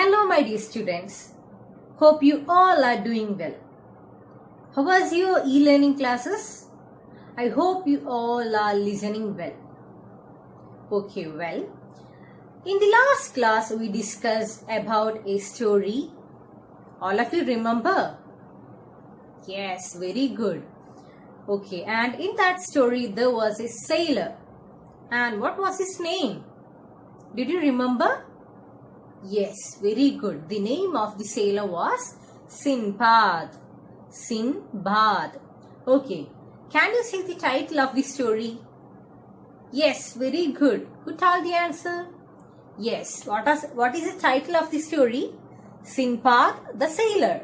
Hello my dear students, hope you all are doing well. How was your e-learning classes? I hope you all are listening well. Okay, well, in the last class we discussed about a story. All of you remember? Yes, very good. Okay, and in that story there was a sailor. And what was his name? Did you remember? Yes, very good. The name of the sailor was Sinbad. Sinbad. Okay. Can you say the title of the story? Yes, very good. Who told the answer? Yes. What is the title of the story? Sinbad the Sailor.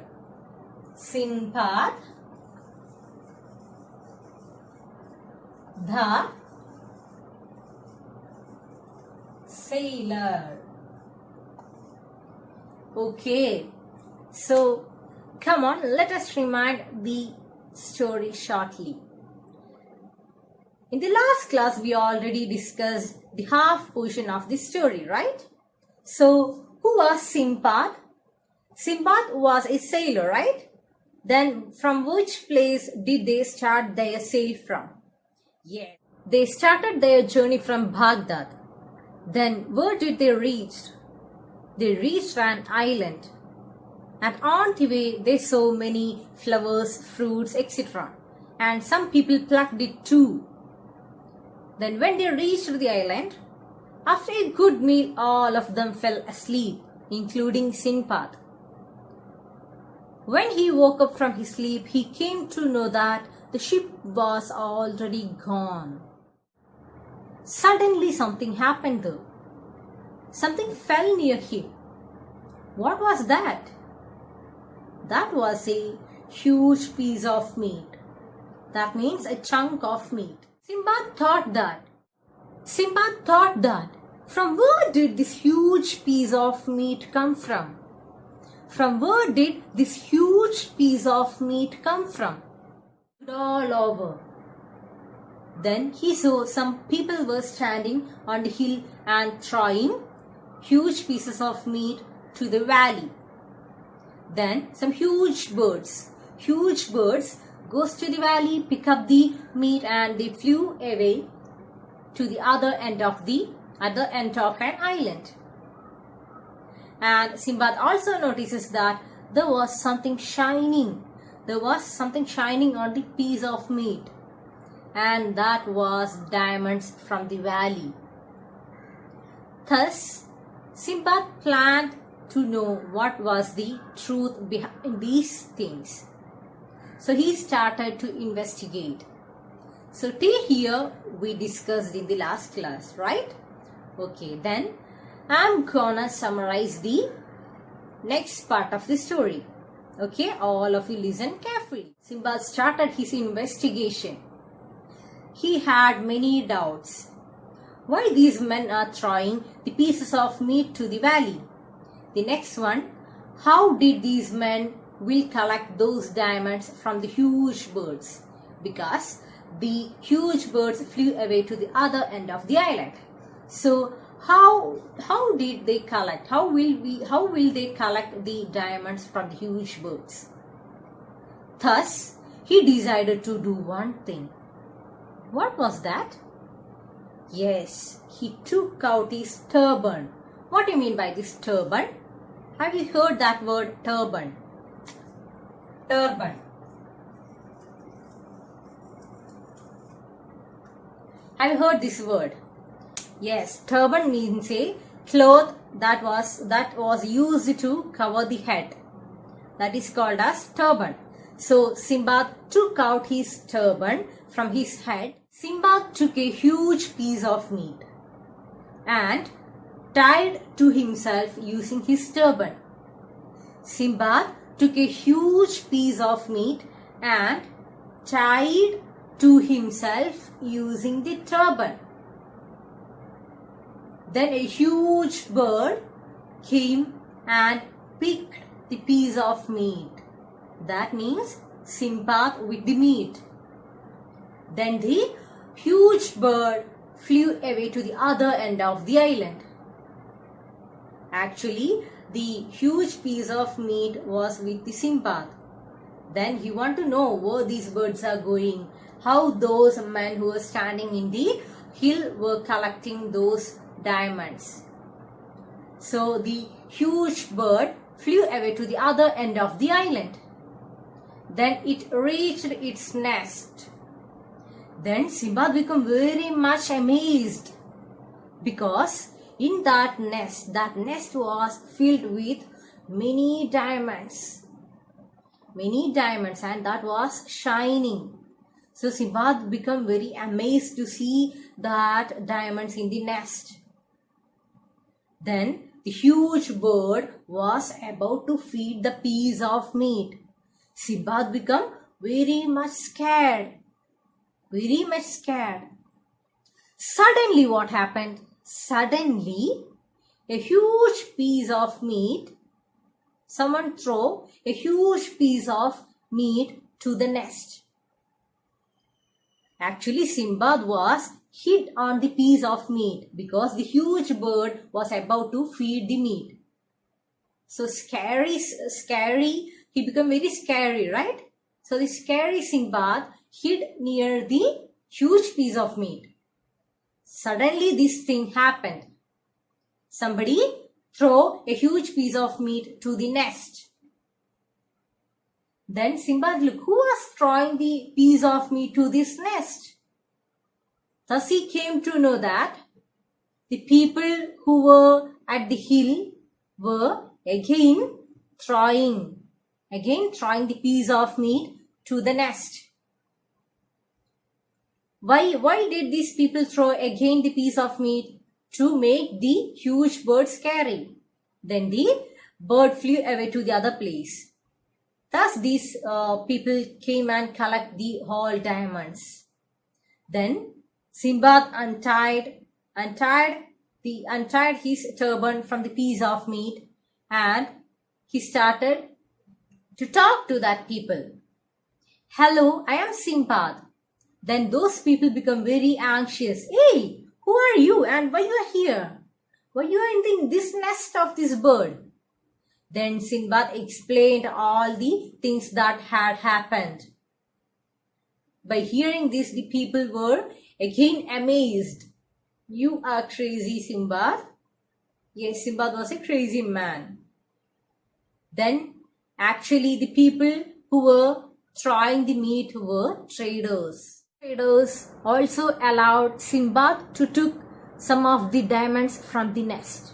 Sinbad the Sailor. Okay, so come on, let us remind the story shortly. In the last class, we already discussed the half portion of the story, right? So, who was Sinbad? Sinbad was a sailor, right? Then, from which place did they start their sail from? Yes, they started their journey from Baghdad. Then, where did they reach? They reached an island, and on the way they saw many flowers, fruits, etc. And some people plucked it too. Then when they reached the island, after a good meal, all of them fell asleep, including Sinbad. When he woke up from his sleep, he came to know that the ship was already gone. Suddenly something happened though. Something fell near him. What was that? That was a huge piece of meat. That means a chunk of meat. Sinbad thought that from where did this huge piece of meat come from? From where did this huge piece of meat come from? All over. Then he saw some people were standing on the hill and throwing huge pieces of meat to the valley. Then some huge birds goes to the valley, pick up the meat, and they flew away to the other end of an island. And Sinbad also notices that there was something shining. There was something shining on the piece of meat, and that was diamonds from the valley. Thus, Sinbad planned to know what was the truth behind these things. So he started to investigate. So till here we discussed in the last class, right? Okay, then I'm gonna summarize the next part of the story. Okay, all of you listen carefully. Sinbad started his investigation. He had many doubts. Why these men are throwing the pieces of meat to the valley? The next one, how did these men will collect those diamonds from the huge birds? Because the huge birds flew away to the other end of the island. So how did they collect? How will they collect the diamonds from the huge birds? Thus, he decided to do one thing. What was that? Yes, he took out his turban. What do you mean by this turban? Have you heard that word turban? Turban. Have you heard this word? Yes, turban means a cloth that was used to cover the head. That is called as turban. So Sinbad took out his turban from his head. Sinbad took a huge piece of meat and tied to himself using his turban. Sinbad took a huge piece of meat and tied to himself using the turban. Then a huge bird came and picked the piece of meat. That means Sinbad with the meat. Then the huge bird flew away to the other end of the island. Actually, the huge piece of meat was with the Sinbad. Then he want to know where these birds are going, how those men who were standing in the hill were collecting those diamonds. So the huge bird flew away to the other end of the island. Then it reached its nest. Then Sinbad became very much amazed, because in that nest was filled with many diamonds, and that was shining. So Sinbad became very amazed to see that diamonds in the nest. Then the huge bird was about to feed the piece of meat. Sinbad became very much scared. Suddenly what happened? Suddenly a huge piece of meat, someone threw a huge piece of meat to the nest. Actually, Sinbad was hit on the piece of meat because the huge bird was about to feed the meat. So scary, he became very scary, right? So the scary Sinbad hid near the huge piece of meat. Suddenly this thing happened. Somebody threw a huge piece of meat to the nest. Then Sinbad looked, who was throwing the piece of meat to this nest? Thus he came to know that the people who were at the hill were again throwing the piece of meat to the nest. Why did these people throw again the piece of meat? To make the huge bird scary. Then the bird flew away to the other place. Thus these people came and collect the whole diamonds. Then Sinbad untied his turban from the piece of meat, and he started to talk to that people. Hello, I am Sinbad. Then those people become very anxious. Hey, who are you and why you are here? Why you are in this nest of this bird? Then Sinbad explained all the things that had happened. By hearing this, the people were again amazed. You are crazy, Sinbad. Yes, Sinbad was a crazy man. Then actually the people who were throwing the meat were traders. Traders also allowed Sinbad to take some of the diamonds from the nest.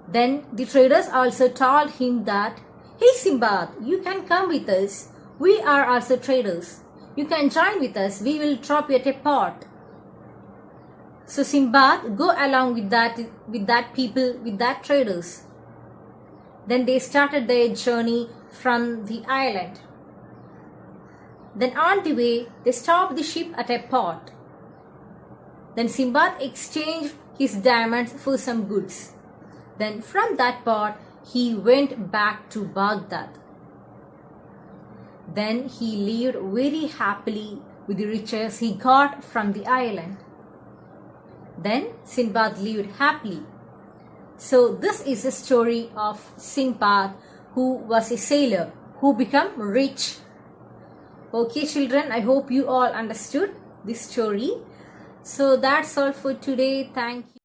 Then the traders also told him that, hey Sinbad, you can come with us. We are also traders. You can join with us. We will drop you at a port. So Sinbad go along with that traders. Then they started their journey from the island. Then on the way, they stopped the ship at a port. Then Sinbad exchanged his diamonds for some goods. Then from that port, he went back to Baghdad. Then he lived very happily with the riches he got from the island. Then Sinbad lived happily. So this is the story of Sinbad, who was a sailor who became rich. Okay children, I hope you all understood this story. So that's all for today. Thank you.